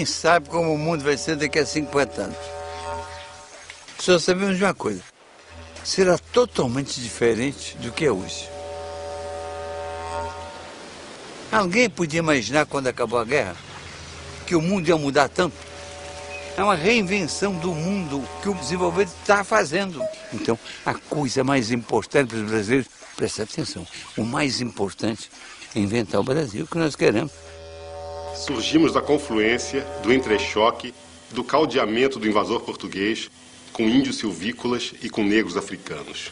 sabe como o mundo vai ser daqui a 50 anos. Só sabemos de uma coisa. Será totalmente diferente do que é hoje. Alguém podia imaginar, quando acabou a guerra, que o mundo ia mudar tanto? É uma reinvenção do mundo que o desenvolvimento está fazendo. Então, a coisa mais importante para os brasileiros, presta atenção, o mais importante é inventar o Brasil que nós queremos. Surgimos da confluência, do entrechoque, do caldeamento do invasor português com índios silvícolas e com negros africanos.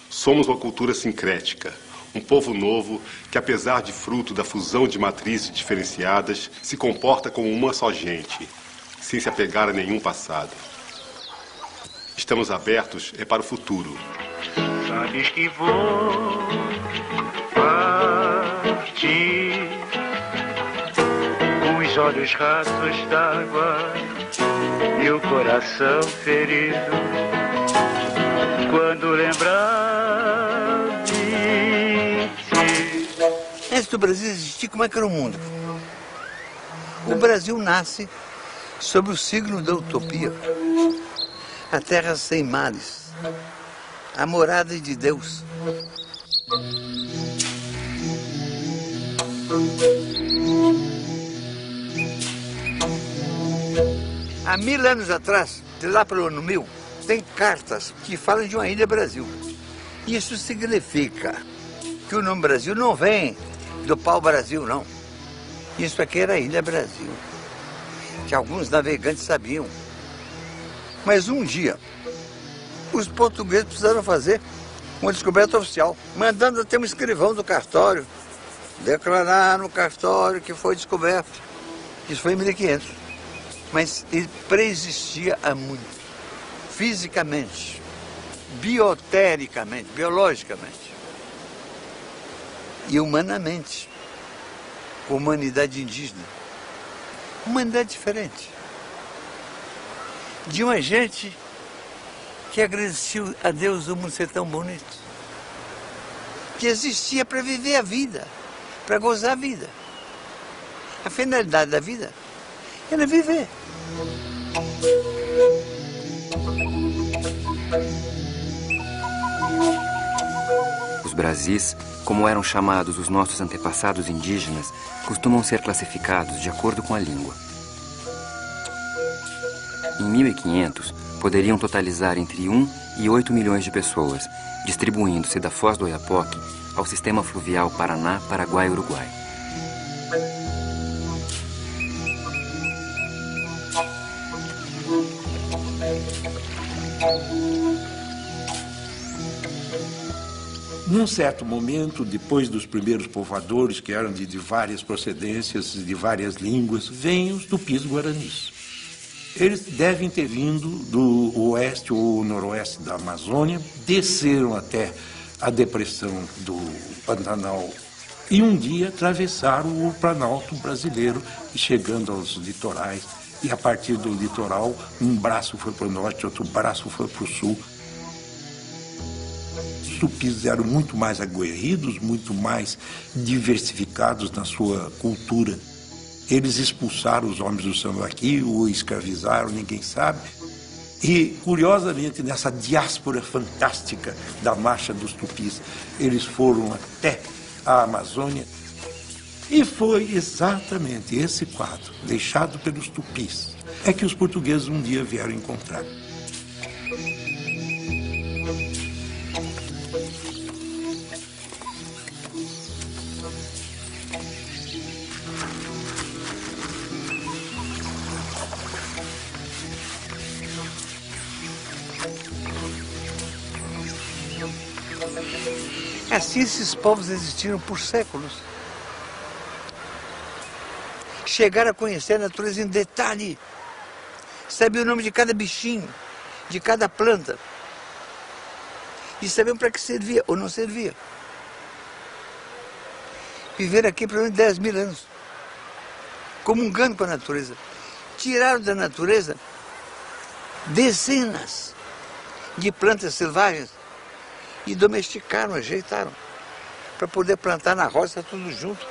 Somos uma cultura sincrética, um povo novo que, apesar de fruto da fusão de matrizes diferenciadas, se comporta como uma só gente, sem se apegar a nenhum passado. Estamos abertos para o futuro. Sabes que vou partir com os olhos rasos d'água e o coração ferido quando lembrar de ti. Antes do Brasil existir, como é que era o mundo? O Brasil nasce sob o signo da utopia. A terra sem mares, a morada de Deus. Há 1000 anos atrás, de lá pelo ano 1000, tem cartas que falam de uma ilha Brasil. Isso significa que o nome Brasil não vem do pau-brasil, não. Isso aqui era a Ilha Brasil, que alguns navegantes sabiam. Mas um dia, os portugueses precisaram fazer uma descoberta oficial, mandando até um escrivão do cartório declarar no cartório que foi descoberto. Isso foi em 1500. Mas ele preexistia há muito, fisicamente, biotericamente, biologicamente e humanamente, com a humanidade indígena. Humanidade diferente, de uma gente que agradeceu a Deus o mundo ser tão bonito, que existia para viver a vida, para gozar a vida. A finalidade da vida era viver. Os Brasis, como eram chamados os nossos antepassados indígenas, costumam ser classificados de acordo com a língua. Em 1500, poderiam totalizar entre 1 e 8 milhões de pessoas, distribuindo-se da Foz do Oiapoque ao sistema fluvial Paraná, Paraguai e Uruguai. Num certo momento, depois dos primeiros povoadores, que eram de várias procedências, de várias línguas, vêm os tupis-guaranis. Eles devem ter vindo do oeste ou noroeste da Amazônia, desceram até a depressão do Pantanal e um dia atravessaram o Planalto brasileiro, chegando aos litorais. E a partir do litoral, um braço foi para o norte, outro braço foi para o sul. Os tupis eram muito mais aguerridos, muito mais diversificados na sua cultura. Eles expulsaram os homens do Sambaqui, ou escravizaram, ninguém sabe. E, curiosamente, nessa diáspora fantástica da marcha dos tupis, eles foram até a Amazônia. E foi exatamente esse quadro, deixado pelos tupis, é que os portugueses um dia vieram encontrar. Assim esses povos existiram por séculos. Chegaram a conhecer a natureza em detalhe. Sabiam o nome de cada bichinho, de cada planta. E sabiam para que servia ou não servia. Viveram aqui por 10.000 anos, comungando com a natureza. Tiraram da natureza dezenas de plantas selvagens e domesticaram, ajeitaram, para poder plantar na roça tudo junto.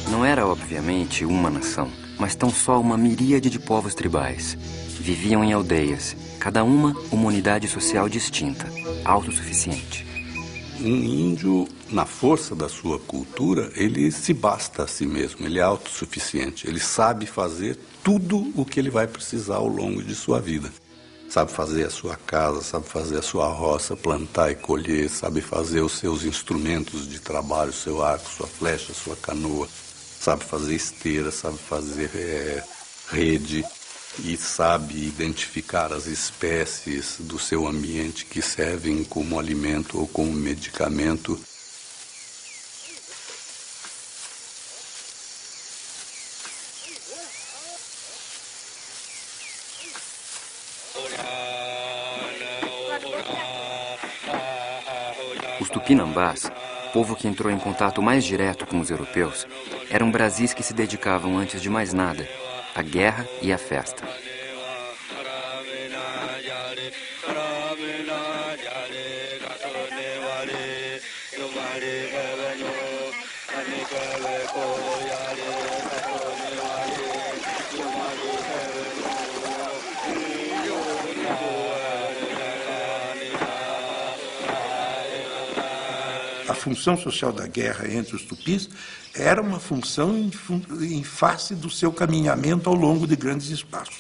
Não era, obviamente, uma nação, mas tão só uma miríade de povos tribais. Viviam em aldeias, cada uma unidade social distinta, autossuficiente. Um índio, na força da sua cultura, ele se basta a si mesmo, ele é autossuficiente. Ele sabe fazer tudo o que ele vai precisar ao longo de sua vida. Sabe fazer a sua casa, sabe fazer a sua roça, plantar e colher, sabe fazer os seus instrumentos de trabalho, seu arco, sua flecha, sua canoa, sabe fazer esteira, sabe fazer rede e sabe identificar as espécies do seu ambiente que servem como alimento ou como medicamento. Os tupinambás, povo que entrou em contato mais direto com os europeus, eram brasis que se dedicavam, antes de mais nada, à guerra e à festa. A função social da guerra entre os tupis era uma função em face do seu caminhamento ao longo de grandes espaços.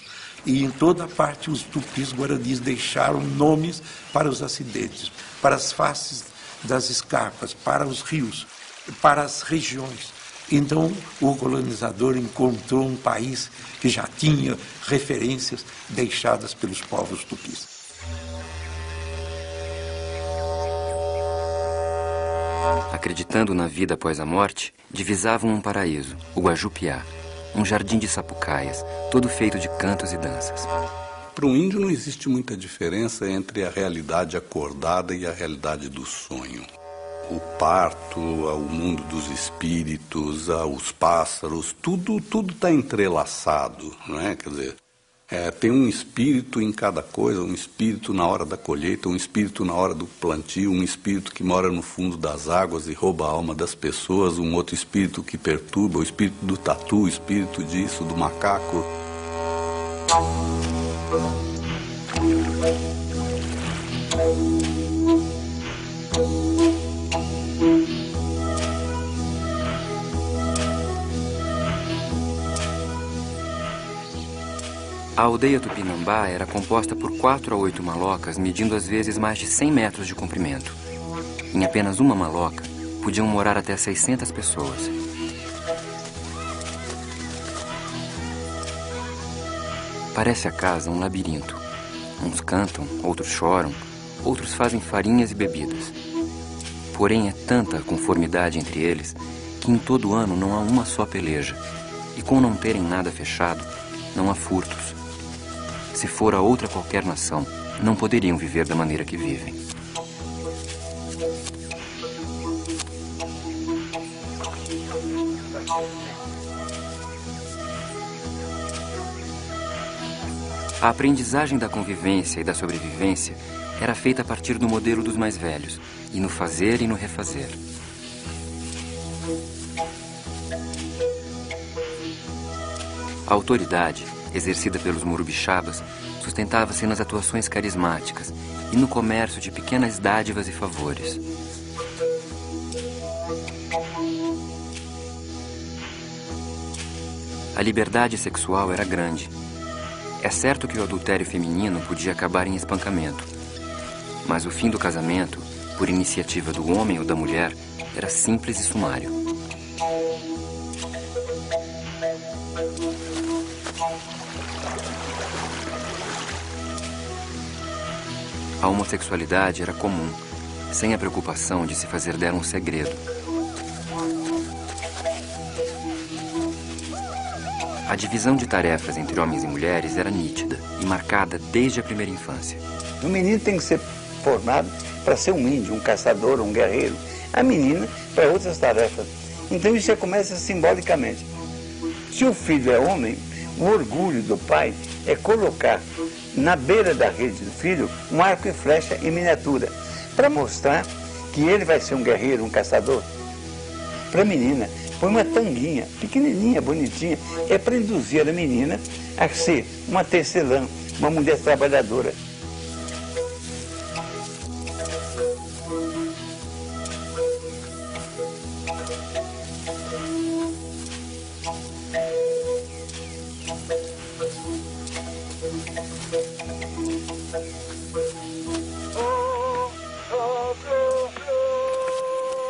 E em toda parte os tupis guaranis deixaram nomes para os acidentes, para as faces das escarpas, para os rios, para as regiões. Então o colonizador encontrou um país que já tinha referências deixadas pelos povos tupis. Acreditando na vida após a morte, divisavam um paraíso, o Guajupiá, um jardim de sapucaias, todo feito de cantos e danças. Para um índio não existe muita diferença entre a realidade acordada e a realidade do sonho. O parto, o mundo dos espíritos, os pássaros, tudo está entrelaçado, não é? Quer dizer, tem um espírito em cada coisa, um espírito na hora da colheita, um espírito na hora do plantio, um espírito que mora no fundo das águas e rouba a alma das pessoas, um outro espírito que perturba, o espírito do tatu, o espírito disso, do macaco. A aldeia Tupinambá era composta por 4 a 8 malocas, medindo às vezes mais de 100 metros de comprimento. Em apenas uma maloca, podiam morar até 600 pessoas. Parece a casa um labirinto. Uns cantam, outros choram, outros fazem farinhas e bebidas. Porém, é tanta a conformidade entre eles que em todo ano não há uma só peleja. E com não terem nada fechado, não há furtos. Se for a outra qualquer nação, não poderiam viver da maneira que vivem. A aprendizagem da convivência e da sobrevivência era feita a partir do modelo dos mais velhos, e no fazer e no refazer. A autoridade, exercida pelos Murubixabas, sustentava-se nas atuações carismáticas e no comércio de pequenas dádivas e favores. A liberdade sexual era grande. É certo que o adultério feminino podia acabar em espancamento, mas o fim do casamento, por iniciativa do homem ou da mulher, era simples e sumário. A homossexualidade era comum, sem a preocupação de se fazer dela um segredo. A divisão de tarefas entre homens e mulheres era nítida e marcada desde a primeira infância. O menino tem que ser formado para ser um índio, um caçador, um guerreiro. A menina para outras tarefas. Então isso já começa simbolicamente. Se o filho é homem, o orgulho do pai é colocar na beira da rede do filho um arco e flecha em miniatura, para mostrar que ele vai ser um guerreiro, um caçador. Para a menina, põe uma tanguinha, pequenininha, bonitinha, é para induzir a menina a ser uma tecelã, uma mulher trabalhadora.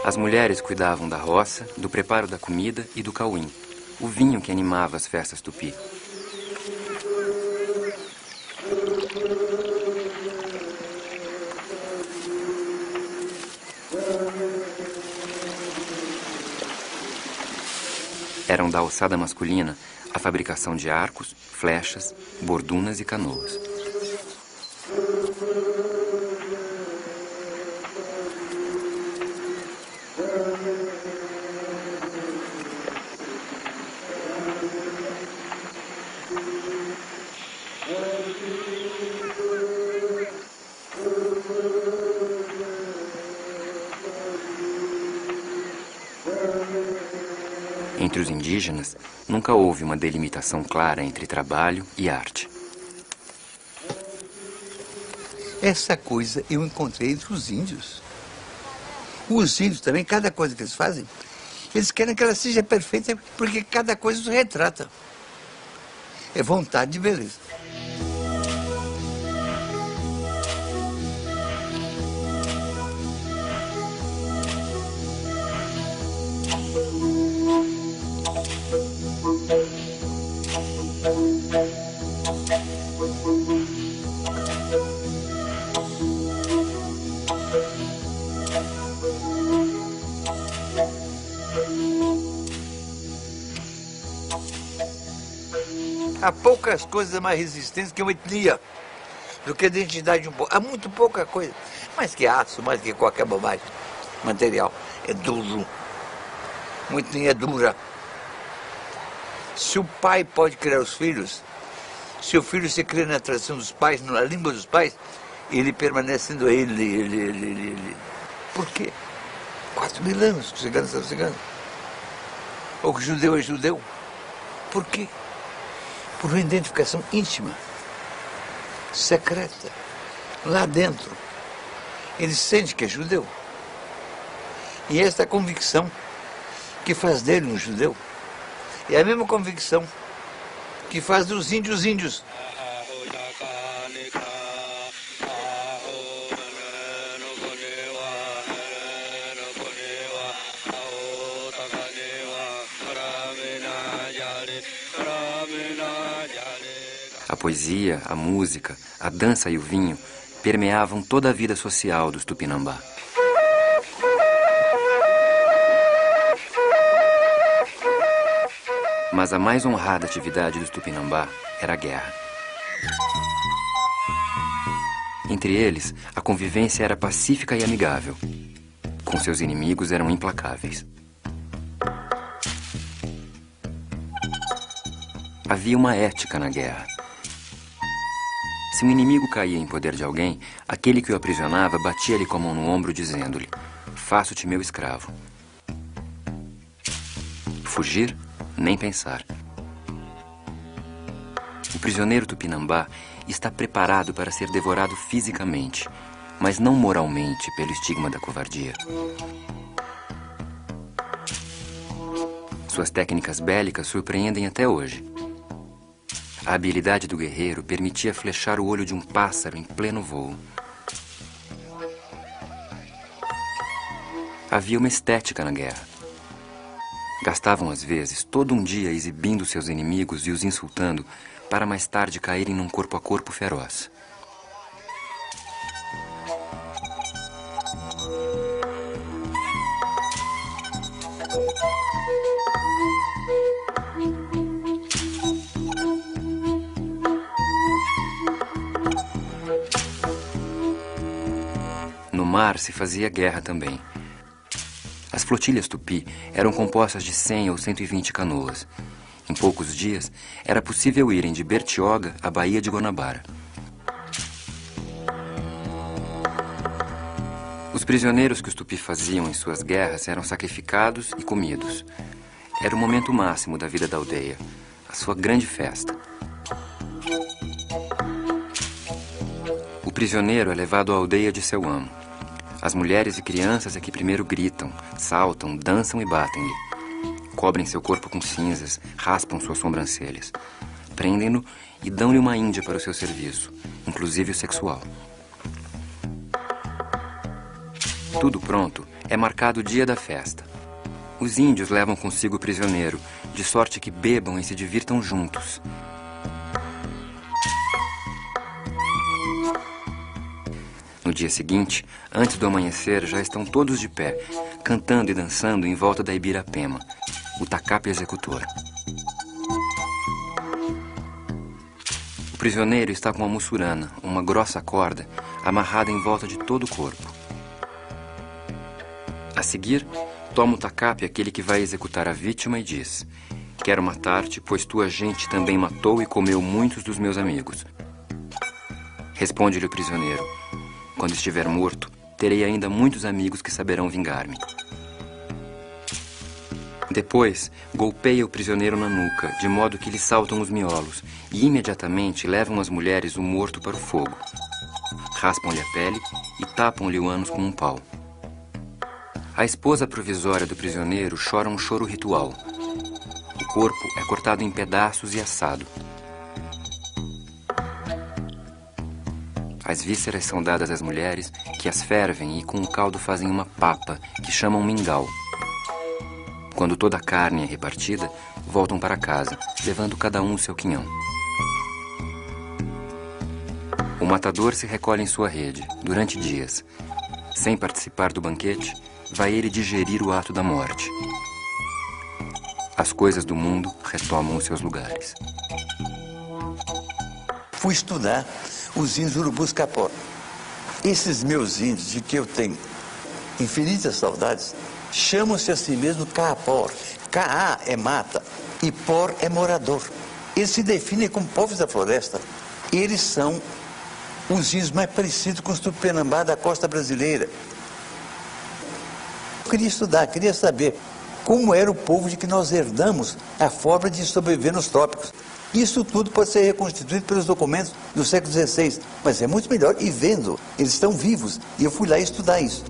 As mulheres cuidavam da roça, do preparo da comida e do cauim, o vinho que animava as festas tupi. Eram da alçada masculina a fabricação de arcos, flechas, bordunas e canoas. Entre os indígenas, nunca houve uma delimitação clara entre trabalho e arte. Essa coisa eu encontrei entre os índios. Os índios também, cada coisa que eles fazem, eles querem que ela seja perfeita porque cada coisa os retrata. É vontade de beleza. Há poucas coisas mais resistentes que uma etnia, do que a identidade de um povo. Há muito pouca coisa. Mais que aço, mais que qualquer bobagem. Material é duro. Uma etnia é dura. Se o pai pode criar os filhos, se o filho se cria na tradição dos pais, na língua dos pais, ele permanece sendo ele. Por quê? 4.000 anos que os ciganos são ciganos. Ou que o judeu é judeu. Por quê? Por uma identificação íntima, secreta, lá dentro. Ele sente que é judeu. E esta convicção que faz dele um judeu é a mesma convicção que faz dos índios índios. A poesia, a música, a dança e o vinho permeavam toda a vida social dos Tupinambá. Mas a mais honrada atividade dos Tupinambá era a guerra. Entre eles, a convivência era pacífica e amigável. Com seus inimigos eram implacáveis. Havia uma ética na guerra. Se um inimigo caía em poder de alguém, aquele que o aprisionava batia-lhe com a mão no ombro, dizendo-lhe: "Faço-te meu escravo." Fugir? Nem pensar. O prisioneiro Tupinambá está preparado para ser devorado fisicamente, mas não moralmente pelo estigma da covardia. Suas técnicas bélicas surpreendem até hoje. A habilidade do guerreiro permitia flechar o olho de um pássaro em pleno voo. Havia uma estética na guerra. Gastavam, às vezes, todo um dia exibindo seus inimigos e os insultando, para mais tarde caírem num corpo a corpo feroz. No mar se fazia guerra também. As flotilhas tupi eram compostas de 100 ou 120 canoas. Em poucos dias, era possível irem de Bertioga à Baía de Guanabara. Os prisioneiros que os tupi faziam em suas guerras eram sacrificados e comidos. Era o momento máximo da vida da aldeia, a sua grande festa. O prisioneiro é levado à aldeia de seu amo. As mulheres e crianças é que primeiro gritam, saltam, dançam e batem-lhe. Cobrem seu corpo com cinzas, raspam suas sobrancelhas. Prendem-no e dão-lhe uma índia para o seu serviço, inclusive o sexual. Tudo pronto, é marcado o dia da festa. Os índios levam consigo o prisioneiro, de sorte que bebam e se divirtam juntos. No dia seguinte, antes do amanhecer, já estão todos de pé, cantando e dançando em volta da Ibirapema, o tacape executor. O prisioneiro está com uma mussurana, uma grossa corda, amarrada em volta de todo o corpo. A seguir, toma o tacape aquele que vai executar a vítima e diz: quero matar-te, pois tua gente também matou e comeu muitos dos meus amigos. Responde-lhe o prisioneiro: quando estiver morto, terei ainda muitos amigos que saberão vingar-me. Depois, golpeia o prisioneiro na nuca, de modo que lhe saltam os miolos, e imediatamente levam as mulheres o morto para o fogo. Raspam-lhe a pele e tapam-lhe o ânus com um pau. A esposa provisória do prisioneiro chora um choro ritual. O corpo é cortado em pedaços e assado. As vísceras são dadas às mulheres, que as fervem e com o caldo fazem uma papa, que chamam mingau. Quando toda a carne é repartida, voltam para casa, levando cada um o seu quinhão. O matador se recolhe em sua rede, durante dias. Sem participar do banquete, vai ele digerir o ato da morte. As coisas do mundo retomam os seus lugares. Fui estudar os índios urubus capó. Esses meus índios, de que eu tenho infinitas saudades, chamam-se a si mesmo Caapor. Caá é mata e Por é morador. Eles se definem como povos da floresta. Eles são os índios mais parecidos com os tupinambá da costa brasileira. Eu queria estudar, queria saber como era o povo de que nós herdamos a forma de sobreviver nos trópicos. Isso tudo pode ser reconstituído pelos documentos do século XVI, mas é muito melhor ir vendo. Eles estão vivos e eu fui lá estudar isso.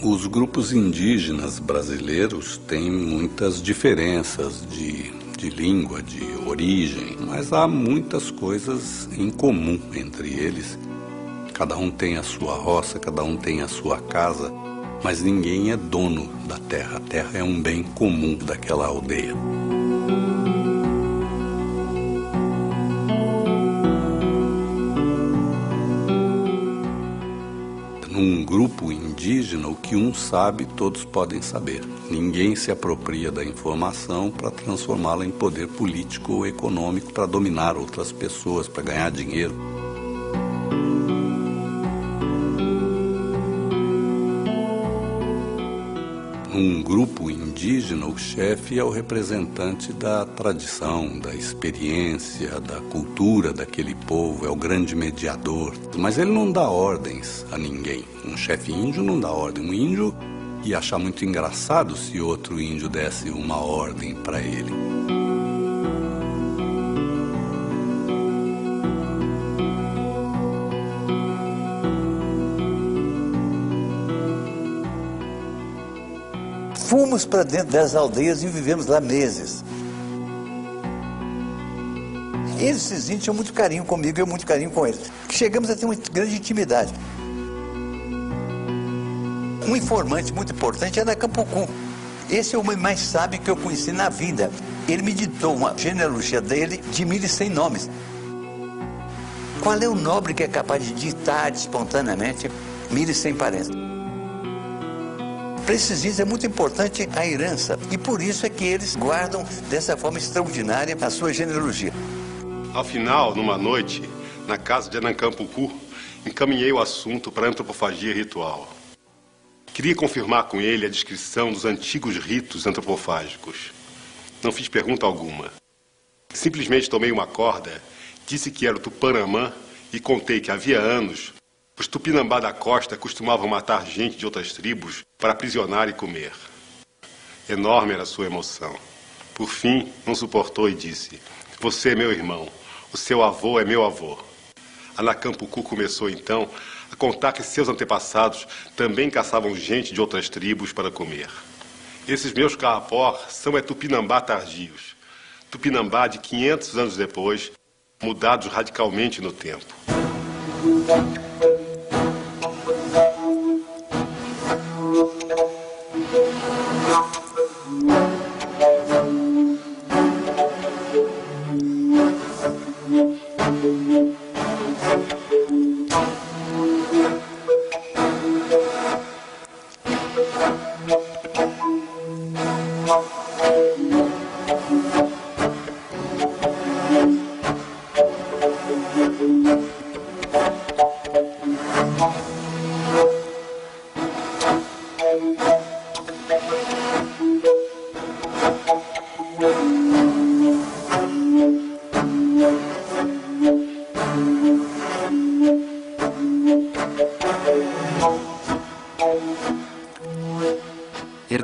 Os grupos indígenas brasileiros têm muitas diferenças de língua, de origem, mas há muitas coisas em comum entre eles. Cada um tem a sua roça, cada um tem a sua casa, mas ninguém é dono da terra. A terra é um bem comum daquela aldeia. Num grupo indígena, o que um sabe, todos podem saber. Ninguém se apropria da informação para transformá-la em poder político ou econômico, para dominar outras pessoas, para ganhar dinheiro. Num grupo indígena, o chefe é o representante da tradição, da experiência, da cultura daquele povo, é o grande mediador. Mas ele não dá ordens a ninguém. Um chefe índio não dá ordem. Um índio ia achar muito engraçado se outro índio desse uma ordem para ele. Fomos para dentro das aldeias e vivemos lá meses. Esses índios tinham muito carinho comigo e eu muito carinho com eles. Chegamos a ter uma grande intimidade. Um informante muito importante era Campucu. Esse é o homem mais sábio que eu conheci na vida. Ele me ditou uma genealogia dele de 1.100 nomes. Qual é o nobre que é capaz de ditar espontaneamente 1.100 parentes? Para esses índios é muito importante a herança, e por isso é que eles guardam dessa forma extraordinária a sua genealogia. Ao final, numa noite, na casa de Anancampucu, encaminhei o assunto para a antropofagia ritual. Queria confirmar com ele a descrição dos antigos ritos antropofágicos. Não fiz pergunta alguma. Simplesmente tomei uma corda, disse que era o Tupinambá e contei que havia anos os Tupinambá da costa costumavam matar gente de outras tribos para aprisionar e comer. Enorme era a sua emoção. Por fim, não suportou e disse: "Você é meu irmão, o seu avô é meu avô." Anancampucu começou então a contar que seus antepassados também caçavam gente de outras tribos para comer. Esses meus carrapó são Tupinambá tardios, Tupinambá de 500 anos depois, mudados radicalmente no tempo.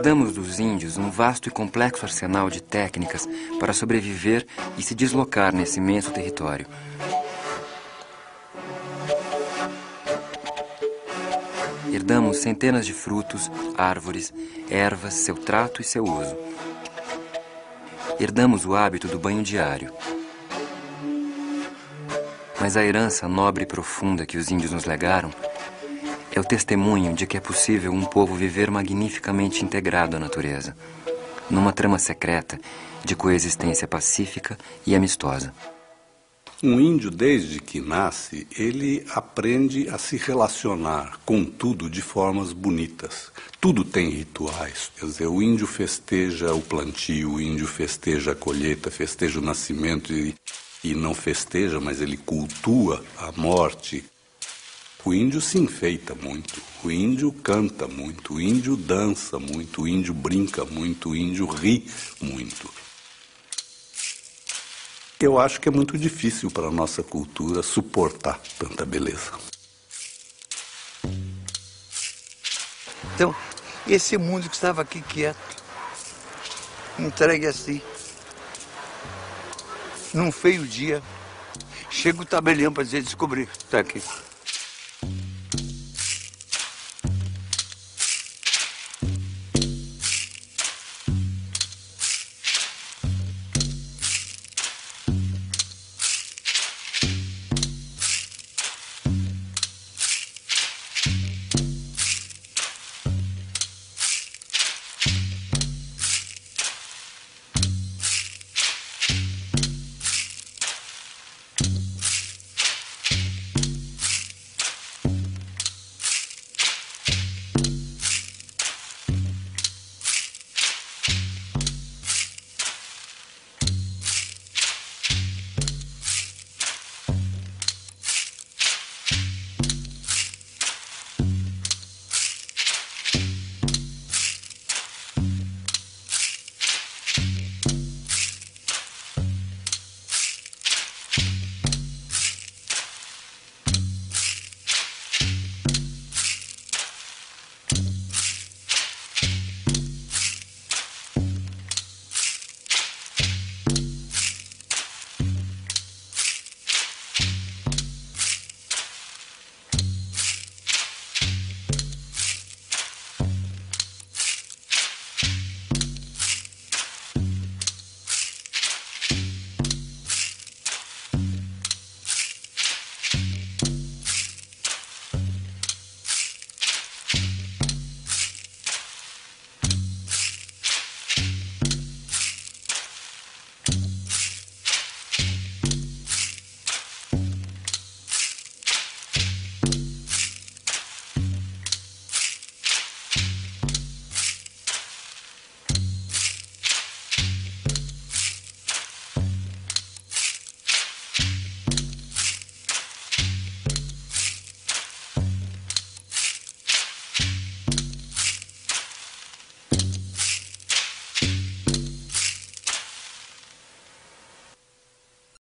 Herdamos dos índios um vasto e complexo arsenal de técnicas para sobreviver e se deslocar nesse imenso território. Herdamos centenas de frutos, árvores, ervas, seu trato e seu uso. Herdamos o hábito do banho diário. Mas a herança nobre e profunda que os índios nos legaram é o testemunho de que é possível um povo viver magnificamente integrado à natureza, numa trama secreta de coexistência pacífica e amistosa. Um índio, desde que nasce, ele aprende a se relacionar com tudo de formas bonitas. Tudo tem rituais. Quer dizer, o índio festeja o plantio, o índio festeja a colheita, festeja o nascimento e não festeja, mas ele cultua a morte. O índio se enfeita muito, o índio canta muito, o índio dança muito, o índio brinca muito, o índio ri muito. Eu acho que é muito difícil para a nossa cultura suportar tanta beleza. Então, esse mundo que estava aqui quieto, entregue assim, num feio dia, chega o tabelião para dizer: descobri, está aqui.